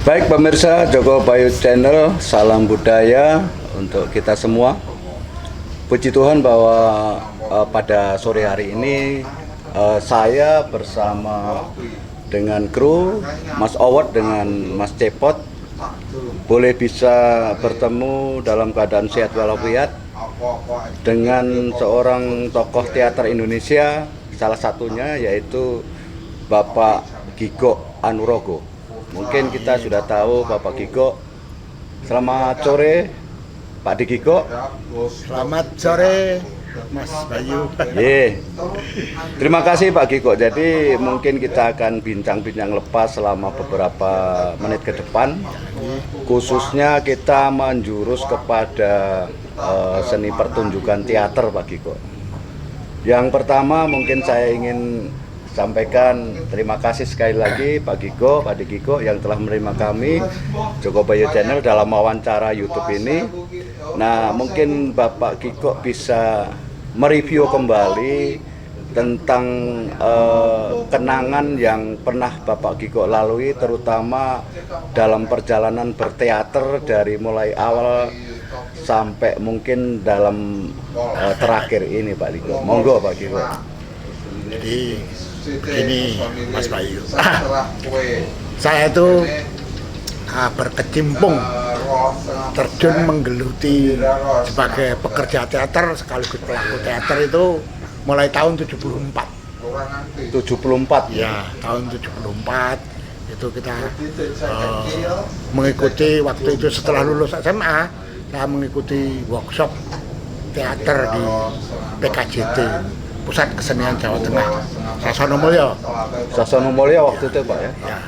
Baik pemirsa Joko Bayu Channel, salam budaya untuk kita semua. Puji Tuhan bahwa pada sore hari ini saya bersama dengan kru Mas Owot dengan Mas Cepot boleh bisa bertemu dalam keadaan sehat walafiat dengan seorang tokoh teater Indonesia, salah satunya yaitu Bapak Gigo Anurogo. Mungkin kita sudah tahu Bapak Gigo. Selamat sore Pak Di Gigo. Selamat sore Mas Bayu. Terima kasih Pak Gigo. Jadi mungkin kita akan bincang-bincang lepas selama beberapa menit ke depan. Khususnya kita menjurus kepada seni pertunjukan teater Pak Gigo. Yang pertama mungkin saya ingin sampaikan terima kasih sekali lagi Pak Gigo, Pak Di Gigo yang telah menerima kami Joko Bayu Channel dalam wawancara YouTube ini. Nah, mungkin Bapak Gigo bisa mereview kembali tentang kenangan yang pernah Bapak Gigo lalui, terutama dalam perjalanan berteater dari mulai awal sampai mungkin dalam terakhir ini Pak Gigo. Monggo Pak Gigo. Jadi begini Mas Bayu, saya itu berkecimpung terjun menggeluti sebagai pekerja teater sekaligus pelaku teater itu mulai tahun 74. 74 ya, tahun 74 itu kita mengikuti waktu itu setelah lulus SMA, saya mengikuti workshop teater di PKJT, Pusat Kesenian Jawa Tengah, Sasonomulyo. Sasonomulyo waktu itu Pak ya? Ya.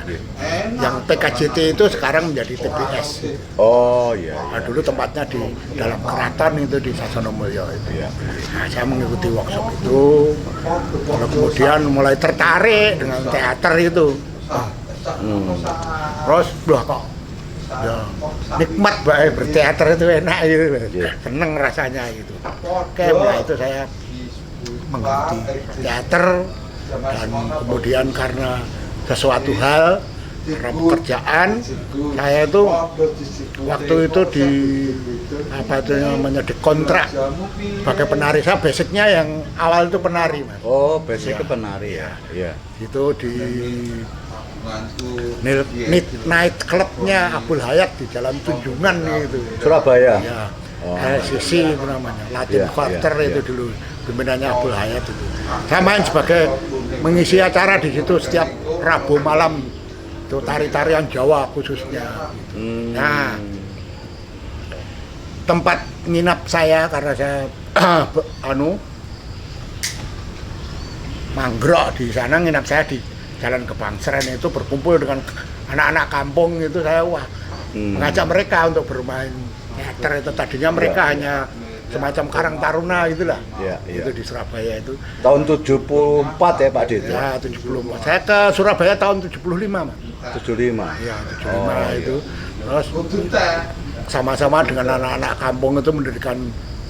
Yang PKJT itu sekarang menjadi TBS. Oh iya. Nah, dulu tempatnya di dalam keraton itu di Sasonomulyo itu. Iya. Nah, saya mengikuti workshop itu, lalu kemudian mulai tertarik dengan teater itu. Terus, kok ya, nikmat banget berteater itu, enak gitu, seneng rasanya gitu. Oke, mulai itu saya mengikuti teater, dan kemudian karena sesuatu hal, karena pekerjaan, saya itu waktu itu di dikontrak sebagai penari. Saya basicnya yang awal itu penari Mas. Oh, basicnya penari ya. Iya. Itu di Midnight Clubnya Abul Hayat di Jalan Tunjungan itu. Surabaya. Ya. Oh, LCC itu namanya, Latin Iya, Quarter iya, itu iya. dulu, pimpinannya Abdul Hayat itu. Saya main sebagai mengisi acara di situ setiap Rabu malam, itu tari-tarian Jawa khususnya. Nah, tempat nginap saya karena saya manggrok di sana, nginap saya di Jalan Kebangseren itu, berkumpul dengan anak-anak kampung itu. Saya mengajak mereka untuk bermain teater itu. Tadinya mereka hanya semacam Karang Taruna itulah. Iya. Itu di Surabaya itu. Tahun 74 ya Pak Dit? Ya, 74. Saya ke Surabaya tahun 75, Mas. 75. Ya, 75 itu. Terus sama-sama dengan anak-anak kampung itu mendirikan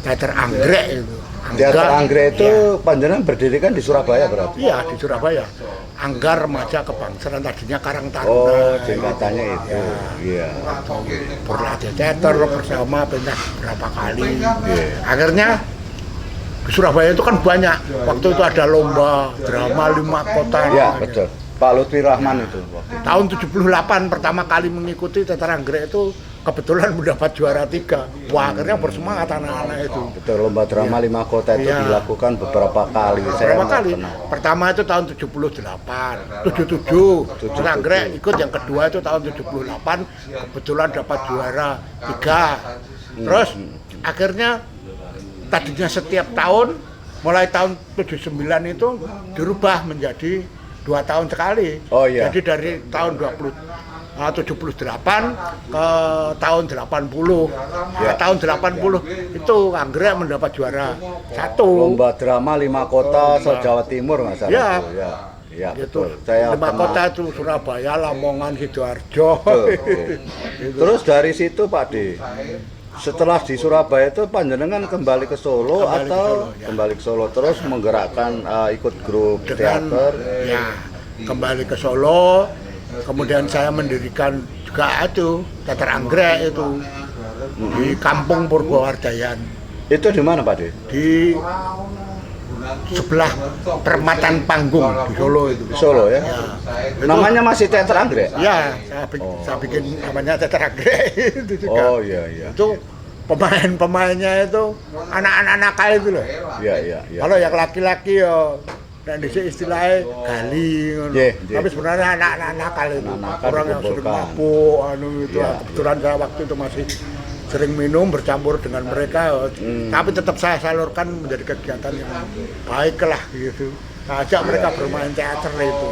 teater Anggrek itu. Teater Anggrek itu panjenengan berdirikan di Surabaya berarti? Iya, di Surabaya. Anggar Remaja Kebangsaran, tadinya Karang Taruna. Oh, singkatannya itu. Iya. Berlatih teater bersama pentas berapa kali. Akhirnya di Surabaya itu kan banyak. Waktu itu ada lomba drama 5 kota. Iya, betul. Pak Lutfi Rahman itu waktu itu. Tahun 78 pertama kali mengikuti teater Anggrek itu kebetulan mendapat juara 3. Wah, akhirnya bersemangat anak-anak itu. Betul, lomba drama 5 kota itu dilakukan beberapa kali. Berapa kali? Pertama itu tahun 78, 77. Teater Anggrek ikut yang kedua itu tahun 78, kebetulan dapat juara 3. Terus akhirnya tadinya setiap tahun, mulai tahun 79 itu dirubah menjadi 2 tahun sekali. Oh iya. Jadi dari tahun 78 ke tahun 80. Ya. Tahun 80 itu Anggrek mendapat juara 1. Lomba drama 5 kota se-Jawa Timur nggak salah. Ya. Itu, ya. Ya, Gitu. betul. Saya 5 pernah. kota itu Surabaya, Lamongan, Sidoarjo. Betul. Terus dari situ Pak D, setelah di Surabaya itu panjenengan kembali ke Solo kembali ke Solo terus menggerakkan ikut grup teater. Ya, kembali ke Solo, kemudian saya mendirikan juga itu teater anggrek itu di Kampung Purwowardayan. Itu di mana Pak De? Di sebelah Permatan Panggung di Solo itu. Solo ya? Ya. Namanya masih teater anggrek? Ya, saya bikin namanya teater anggrek itu juga. Oh iya iya. Itu pemain-pemainnya itu anak-anak nakal itu loh. Iya iya iya. Kalau yang laki-laki ya dan di sini istilahnya gali ngono. Tapi sebenarnya anak-anak nakal itu. Anak-anak Orang yang sering dikumpulkan. mabuk itu. Iya, Kebetulan saya waktu itu masih sering minum bercampur dengan mereka. Tapi tetap saya salurkan menjadi kegiatan yang baik lah gitu. Saya ajak mereka bermain teater itu.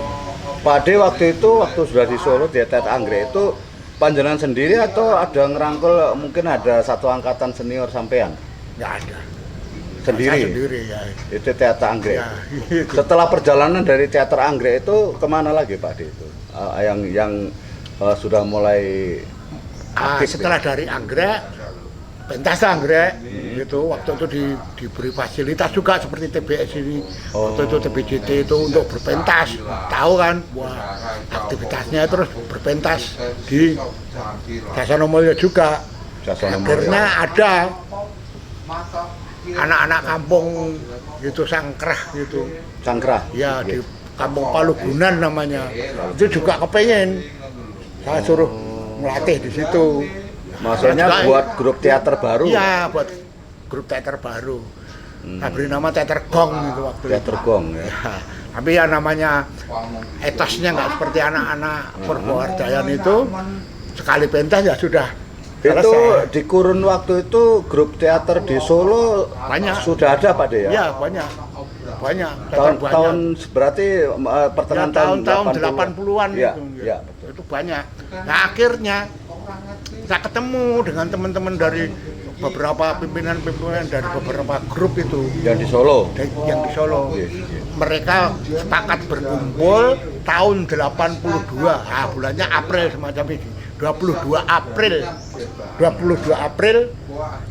Pak De waktu itu waktu sudah di Solo di teater anggrek itu panjenengan sendiri atau ada ngerangkul mungkin ada satu angkatan senior sampean? Nggak ada. Sendiri? Saya sendiri ya. Itu teater anggrek. Ya, itu. Setelah perjalanan dari teater anggrek itu kemana lagi Pak De itu? Yang sudah mulai aktif Setelah dari anggrek, pentas anggrek gitu. Waktu itu diberi fasilitas juga seperti TBS ini. Waktu itu TBJT itu untuk berpentas. Tahu kan? Wah, aktivitasnya terus berpentas di Dasanomulyo juga. Akhirnya ada anak-anak kampung gitu Sangkrah gitu. Sangkrah? Ya di Kampung Palugunan namanya. Itu juga kepengen. Saya suruh melatih di situ. Maksudnya Juga, buat grup teater baru? Iya, buat grup teater baru. Saya beri nama Teater Gong gitu waktu Teater itu. Gong ya. Ya, tapi ya namanya etosnya nggak seperti anak-anak Purwowardayan itu. Sekali pentas ya sudah Itu selesai. di kurun waktu itu grup teater di Solo Banyak. sudah ada Pak De ya? Ya banyak. Banyak. Teater banyak. Tahun berarti pertengahan Ya, tahun 80-an ya, itu. ya, betul. Itu banyak. Nah, akhirnya saya ketemu dengan teman-teman dari beberapa pimpinan-pimpinan dari beberapa grup itu Yang di Solo. yang di Solo. Yes, yes. Mereka sepakat berkumpul tahun 82. Nah, bulannya April semacam ini. 22 April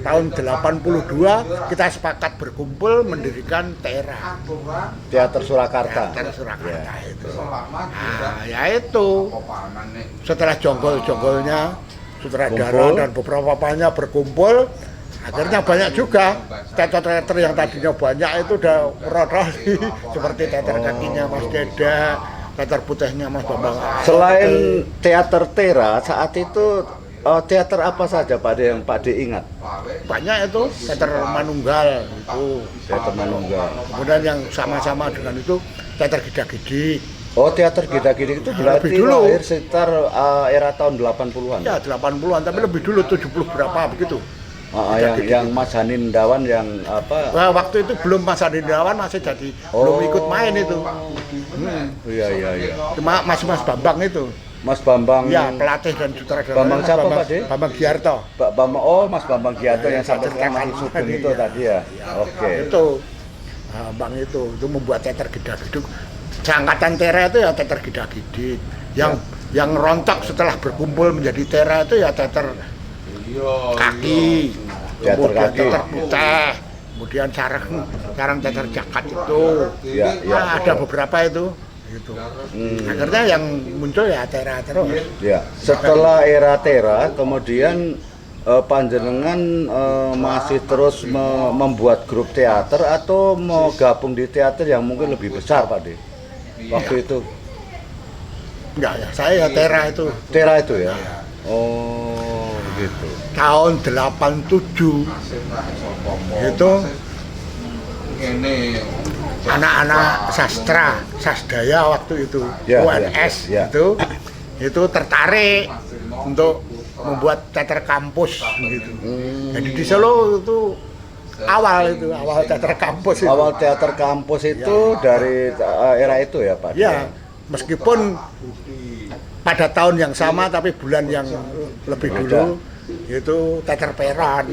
tahun 82 kita sepakat berkumpul mendirikan TERA. Teater Surakarta. Teater Surakarta itu. Nah, ya itu. Setelah jonggol-jonggolnya sutradara Kumpul. dan beberapa banyak berkumpul, akhirnya banyak juga teater-teater yang tadinya banyak itu udah merata seperti teater kakinya Mas Deda, teater putihnya Mas Bambang. Selain teater Tera saat itu teater apa saja Pak De yang Pak De ingat? Banyak itu teater Manunggal itu. Teater Manunggal. Kemudian yang sama-sama dengan itu teater Gidak-Gidik. Oh, teater Gidak-Gidik itu berarti Lebih dulu. lahir sekitar era tahun 80-an. Ya 80-an, tapi lebih dulu 70 berapa begitu. Yang Mas Hanin Dawan yang apa? Nah, waktu itu belum Mas Adindawan masih jadi belum ikut main itu. Iya iya iya. Cuma Mas Bambang itu. Mas Bambang. Ya, pelatih dan sutradara. Bambang siapa, Pak De? Bambang Giarto. Pak Bambang. Oh, Mas Bambang Giato yang sampai saya sekarang masih ceritakan syuting tadi, itu ya. tadi ya. Oke. Itu Bambang itu membuat teater Gidak-Gidik. Seangkatan TERA itu ya teater Gidak-Gidik. Yang rontok setelah berkumpul menjadi TERA itu ya teater kaki. Teater Kemudian kaki. teater putih. Kemudian sarang teater jakat itu. Ya, ya. Nah, ada beberapa itu. Gitu. Akhirnya yang muncul ya TERA terus. Ya, setelah era Tera, kemudian panjenengan masih terus membuat grup teater atau mau gabung di teater yang mungkin lebih besar, Pak De? Waktu itu Enggak ya, saya ya TERA itu. Tera itu ya. Oh, gitu. Tahun 87 itu anak-anak sasdaya waktu itu Ya, UNS ya, ya. itu tertarik untuk membuat teater kampus gitu. Jadi di Solo itu awal teater kampus itu. Awal teater kampus itu dari era itu ya, Pak? Ya, meskipun pada tahun yang sama tapi bulan yang lebih dulu itu teater Peron.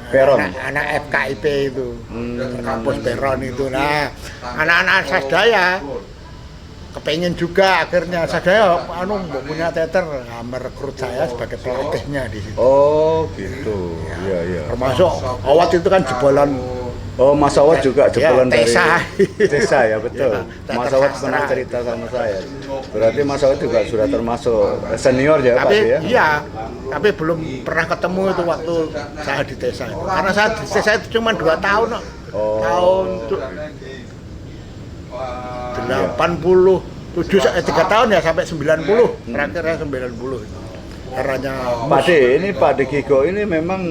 Peron. Anak FKIP itu. Teater kampus Peron itu. Nah, anak-anak sasdaya kepengen juga akhirnya saya punya teater, nah, merekrut saya sebagai pelatihnya di situ. Oh, gitu. Iya, iya. Termasuk awat itu kan jebolan Oh, Mas Awad juga jebelan dari Tesa. Tesa ya, betul. Ya, Mas teater Awad sastra. pernah cerita sama saya. Berarti Mas Awad juga sudah termasuk senior ya, Pak Tapi ya? iya, tapi belum pernah ketemu itu waktu saya di Tesa itu. Karena saya di Tesa itu cuma 2 tahun kok. Oh. Tahun 87, 3 tahun ya sampai 90. Terakhirnya 90. Eranya Pak De, ini Pak De Gigo ini memang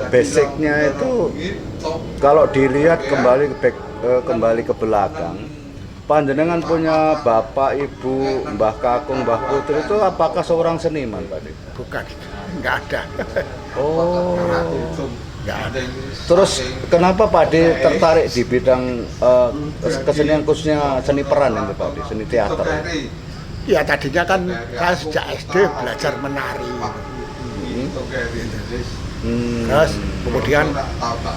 basicnya itu kalau dilihat kembali ke belakang, panjenengan punya bapak, ibu, Mbah Kakung, Mbah Putri itu apakah seorang seniman, Pak De? bukan, nggak ada. Oh. Nggak ada. Terus kenapa Pak De tertarik di bidang kesenian khususnya seni peran itu Pak De, seni teater? Ya tadinya kan saya sejak SD belajar menari. Terus kemudian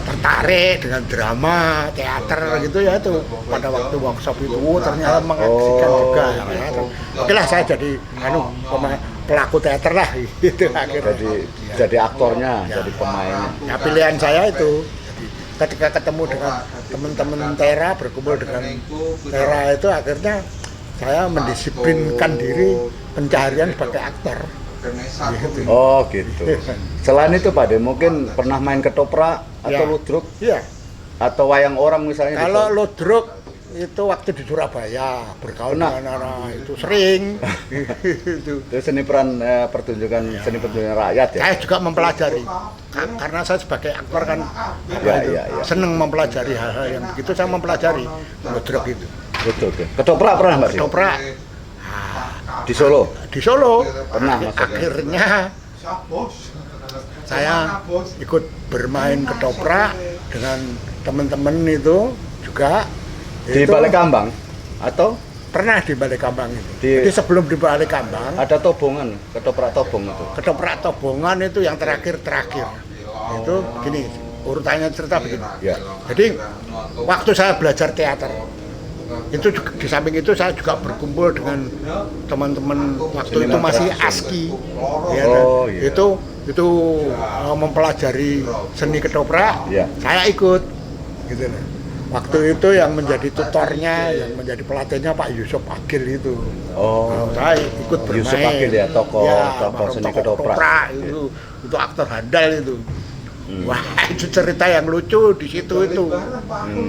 tertarik dengan drama, teater gitu ya itu. Pada waktu workshop itu ternyata mengaksikan juga. Ya. Oke lah saya jadi pelaku teater lah gitu akhirnya. Jadi aktornya, jadi pemainnya. Ya pilihan saya itu. Jadi, ketika ketemu dengan teman-teman Tera, berkumpul dengan Tera itu akhirnya saya mendisiplinkan diri pencarian sebagai aktor. Gitu. Oh gitu. Selain itu Pak De, mungkin pernah main ketoprak atau Ya. ludruk Iya. atau wayang orang misalnya? Kalau ludruk itu waktu di Surabaya bergaul Pernah? dengan anak itu sering. Itu. Itu seni peran pertunjukan seni pertunjukan rakyat ya. Saya juga mempelajari karena saya sebagai aktor kan Ya. seneng mempelajari hal-hal yang begitu. Saya mempelajari ludruk itu. Betul. Ketoprak pernah Mbak De? Ketoprak Di Solo. di Solo. Pernah maksudnya. Akhirnya saya ikut bermain ketoprak dengan teman-teman itu juga. Di Itu Balai Kambang atau pernah di Balai Kambang itu. Di- Jadi sebelum di Balai Kambang, ada tobongan, ketoprak tobong itu. ketoprak tobongan itu yang terakhir. Itu gini, urutannya cerita begini. Ya. Jadi waktu saya belajar teater, itu juga, di samping itu saya juga berkumpul dengan teman-teman waktu itu masih ASKI. Ya, Oh, iya. Itu mempelajari seni ketoprak, Ya. saya ikut. Gitu. Waktu itu yang menjadi tutornya, yang menjadi pelatihnya Pak Yusuf Agil itu. Oh. Saya ikut bermain. Yusuf Agil ya, tokoh seni ketoprak. Itu aktor handal itu. Wah, itu cerita yang lucu di situ itu.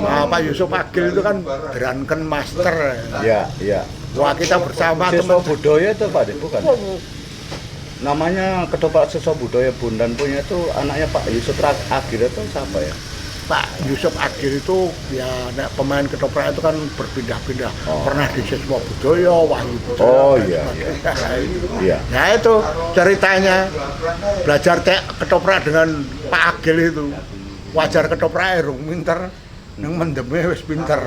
Nah, Pak Yusuf Agil itu kan Drunken Master. Ya. Wah, kita bersama Siswa teman. budaya itu Pak De, bukan? Namanya ketoprak siswa budaya Bundan punya itu anaknya Pak Yusuf Agil itu siapa ya? Pak Yusuf Agil itu ya pemain ketoprak itu kan berpindah-pindah. Pernah di Siswa Budaya, Wahyu Budaya. Oh, dan iya, sebagainya. Iya. Nah itu ceritanya belajar ketoprak dengan Pak Agil itu. Wajar ketoprak rung pinter, yang mendeme wis pinter.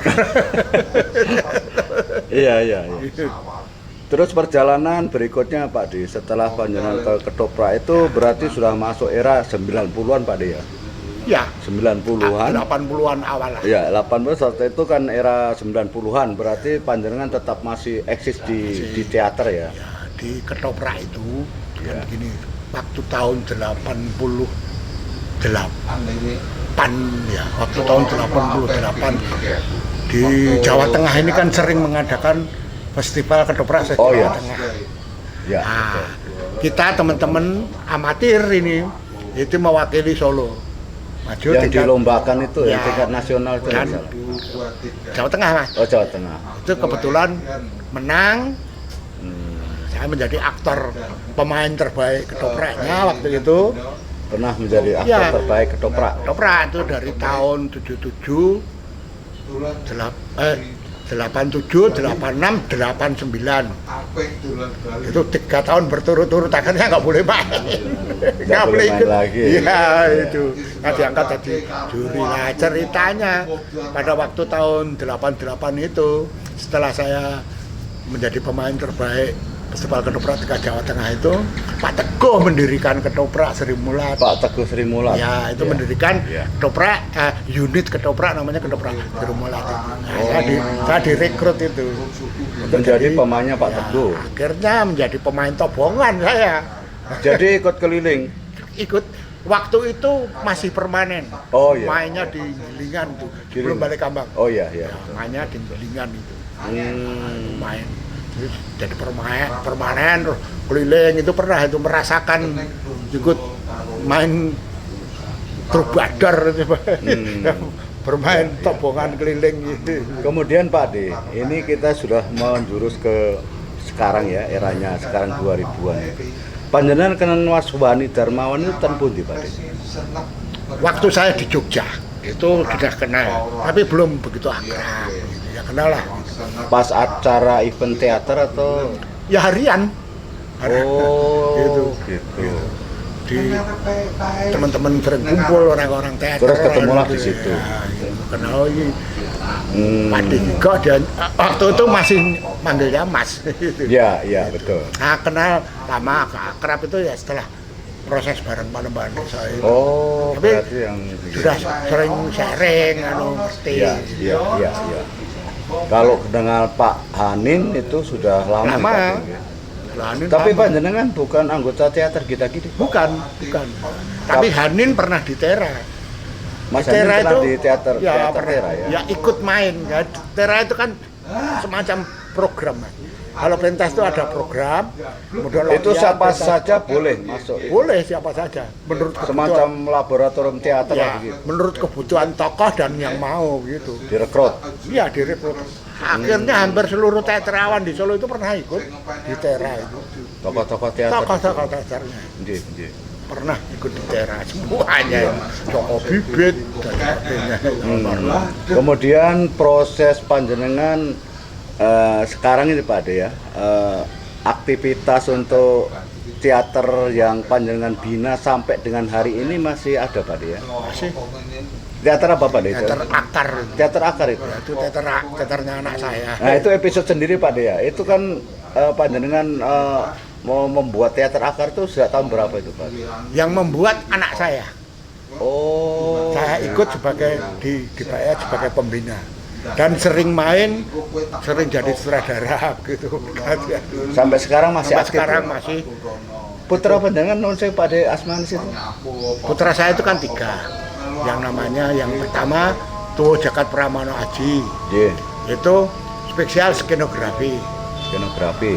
Iya. Terus perjalanan berikutnya Pak De, setelah panjenengan ke ketoprak itu berarti sudah masuk era 90-an Pak De ya? Ya, 90-an. 80-an awal lah. Ya, 80 saat itu kan era 90-an, berarti panjenengan tetap masih eksis di teater ya? Ya, di ketoprak itu Ya. kan gini, waktu tahun 88 ya, waktu tahun 88 di Jawa Tengah ini kan sering mengadakan festival ketoprak se Oh, Jawa ya. Tengah. Ya. Nah, kita teman-teman amatir ini itu mewakili Solo. Maju Yang tingkat- dilombakan itu Ya. yang tingkat nasional itu Dan misalnya. Jawa Tengah Mas. Oh, Jawa Tengah. Itu kebetulan menang. Hmm. Saya menjadi aktor pemain terbaik ketopraknya waktu itu. Pernah menjadi aktor Ya. terbaik ketoprak. Ketoprak itu dari tahun 87, 87, 86, 89. Itu 3 tahun berturut-turut akhirnya nggak boleh main. Nggak boleh main lagi. Iya itu. Nah diangkat jadi juri. Nah ceritanya pada waktu tahun 88 itu setelah saya menjadi pemain terbaik Festival Ketoprak Tiga Jawa Tengah itu, Pak Teguh mendirikan Ketoprak Sri Mulat. Pak Teguh Sri Mulat. Ya, itu mendirikan Ya. ketoprak, unit ketoprak namanya ketoprak Sri Mulat. Nah, saya direkrut itu. Untuk Menjadi pemainnya Pak ya, Teguh. Akhirnya menjadi pemain tobongan saya. Jadi ikut keliling. Ikut Waktu itu masih permanen. Oh, iya. Mainnya di Gilingan tuh, belum balik Kambang. Oh iya, iya. Ya, mainnya di Gilingan itu. Hmm. Main. Terus jadi permanen, terus keliling itu pernah itu merasakan ikut main truk badar itu. Bermain tobongan keliling gitu. Kemudian Pak D, ini kita sudah menjurus ke sekarang ya, eranya sekarang 2000-an. Panjenengan kenen Waswani Darmawan itu ten pundi Pak D? Waktu saya di Jogja itu sudah kenal, tapi belum begitu akrab. Ya kenal lah. Pas acara event teater atau? Ya harian. Oh, gitu. gitu. Di teman-teman sering kumpul orang-orang teater. Terus ketemulah di gitu. situ. Ya, gitu. Kenal ini. Pak Diko dan waktu itu masih manggilnya Mas. Gitu. Ya, ya betul. Nah, kenal lama, akrab itu ya setelah proses bareng Panembahan Desa itu. Oh, Tapi berarti yang sudah sering sharing, ngerti. ya, ya, ya, ya. Kalau dengan Pak Hanin itu sudah lama. Lama. Pak D. Hanin Tapi lama. panjenengan bukan anggota teater Gita-Giti. Bukan. Tapi Hanin pernah di Tera. Mas Tera Hanin pernah itu di teater pernah. Tera ya. Ya ikut main kan. Tera itu kan semacam program. Mas. Kalau pentas itu ada program, kemudian Itu latihan, siapa pentas. saja boleh masuk. Boleh siapa saja. Menurut Semacam laboratorium teater ya, gitu. menurut kebutuhan tokoh dan yang mau gitu. Direkrut. Iya direkrut. Akhirnya hampir seluruh teatrawan di Solo itu pernah ikut di Tera itu. Tokoh-tokoh teater. Tokoh-tokoh teaternya Nggih, nggih. pernah ikut di Tera semuanya. Joko Bibit dan sebagainya. Kemudian proses panjenengan sekarang ini Pak De ya, aktivitas untuk teater yang panjenengan bina sampai dengan hari ini masih ada Pak De ya? Masih Teater apa Pak De? teater akar. Teater akar itu. Ya, itu teaternya anak saya. Nah itu episode sendiri Pak De ya. Itu kan panjenengan mau membuat teater akar itu sejak tahun berapa itu Pak? Yang membuat anak saya. Oh. Saya ikut dibayar sebagai pembina. Dan sering main, sering jadi sutradara gitu. Sampai sekarang masih Sampai aktif. sekarang Ya? masih. Putra panjenengan non saya Pak De Asmanis itu. Putra saya itu kan 3. Yang namanya yang pertama Tuwo Jagat Pramana Aji. Iya. Itu spesial skenografi. Skenografi.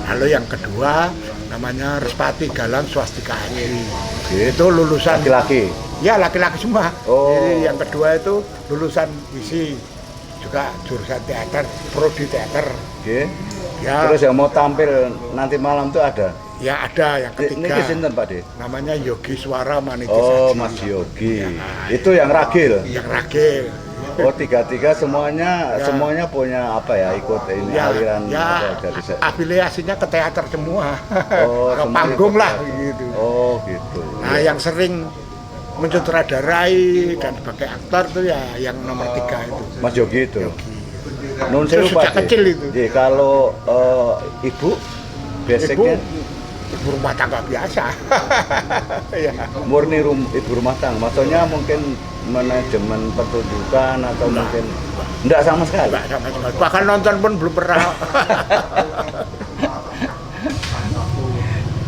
Lalu yang kedua namanya Respati Galang Swastika Aji. Iya. Itu lulusan Laki-laki. ya laki-laki semua. Oh. Jadi yang kedua itu lulusan isi juga jurusan teater, prodi teater. Oke. Ya, Terus yang mau tampil nanti malam tuh ada. ya ada yang Ini ketiga. sinten Pak De? Namanya Yogi Swara Maniti Oh, Saji. Mas Yogi. Itu yang ragil. Yang ragil. Oh, tiga semuanya Ya. semuanya punya apa ya? Ikut ini aliran apa, dari saya. afiliasinya ke teater semua. Oh, ke semuanya panggung ke lah teater. gitu. Oh, gitu. Nah, yang sering mensutradarai dan sebagai aktor tuh ya yang nomor 3 itu. Mas Yogi itu. Nun Itu sewu sejak Pak De. kecil itu. Jadi kalau ibu basicnya Ibu rumah tangga biasa. Ya. murni ibu rumah tangga. Maksudnya mungkin manajemen pertunjukan atau mungkin enggak sama sekali. Enggak sama sekali. Bahkan nonton pun belum pernah.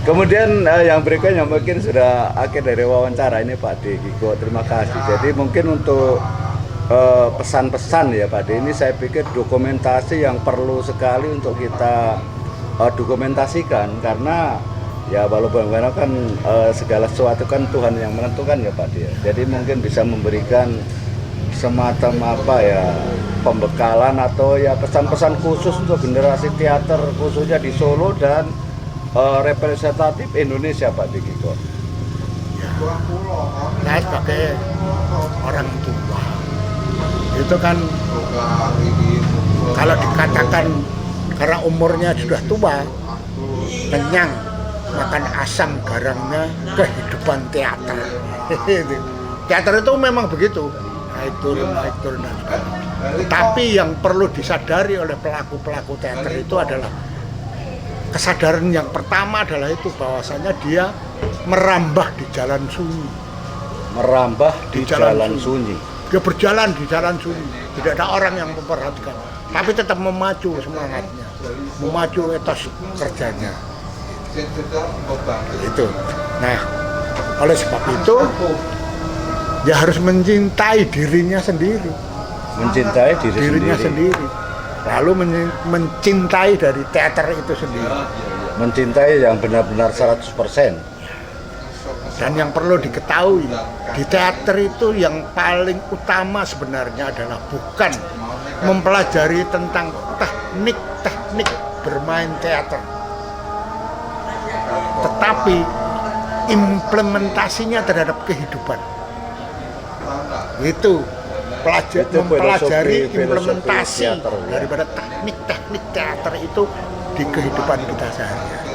Kemudian yang berikutnya mungkin sudah akhir dari wawancara ini Pak De Kiko, terima kasih. Jadi mungkin untuk pesan-pesan ya Pak De, ini saya pikir dokumentasi yang perlu sekali untuk kita dokumentasikan, karena ya walaupun kan segala sesuatu kan Tuhan yang menentukan ya Pak De. Jadi mungkin bisa memberikan semacam apa ya, pembekalan atau ya pesan-pesan khusus untuk generasi teater khususnya di Solo dan representatif Indonesia Pak De Kiko. Ya. Saya sebagai orang tua itu kan kalau dikatakan karena umurnya sudah tua, kenyang makan asam garamnya kehidupan teater. Teater itu memang begitu, naik turun dan sebagainya. Tapi yang perlu disadari oleh pelaku-pelaku teater itu adalah kesadaran yang pertama adalah itu bahwasanya dia merambah di jalan sunyi. Merambah di jalan sunyi. Dia berjalan di jalan sunyi, tidak ada orang yang memperhatikan, tapi tetap memacu semangatnya, memacu etos kerjanya. Itu. Nah, Oleh sebab itu, dia harus mencintai dirinya sendiri. Mencintai Dirinya sendiri. Lalu mencintai dari teater itu sendiri. Mencintai yang benar-benar 100%. Dan yang perlu diketahui, di teater itu yang paling utama sebenarnya adalah bukan mempelajari tentang teknik bermain teater, tetapi implementasinya terhadap kehidupan. Itu mempelajari implementasi teater, ya. daripada teknik teater itu di kehidupan kita sehari-hari.